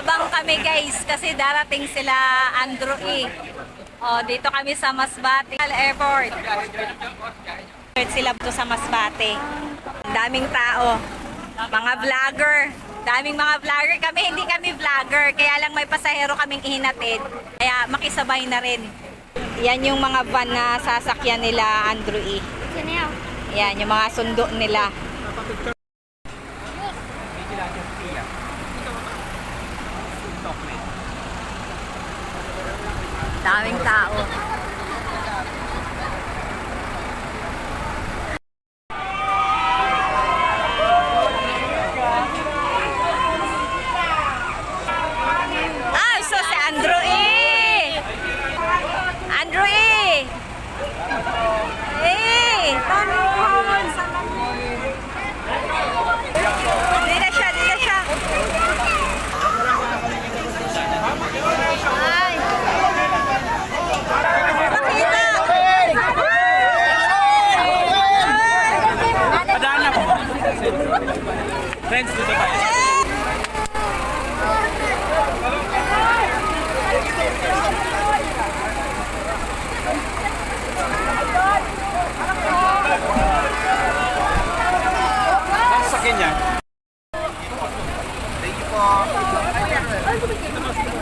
Nag-aabang kami guys kasi darating sila Andrew E. Oh, dito kami sa Masbate Airport. Sila dito sa Masbate. Ang daming tao. Mga vlogger. Daming mga vlogger. Kami hindi kami vlogger. Kaya lang may pasahero kaming ihinatid. Kaya makisabay na rin. Yan yung mga van na sasakyan nila Andrew E. Yan yung mga sundo nila. Daming tao. Ah, so si Andrew E. Andrew E. Eh, tanong. Di na siya, di na siya. Ay. Makita. Padaan po. Friends, dito tayo. Ang sakin niya. Thank you po.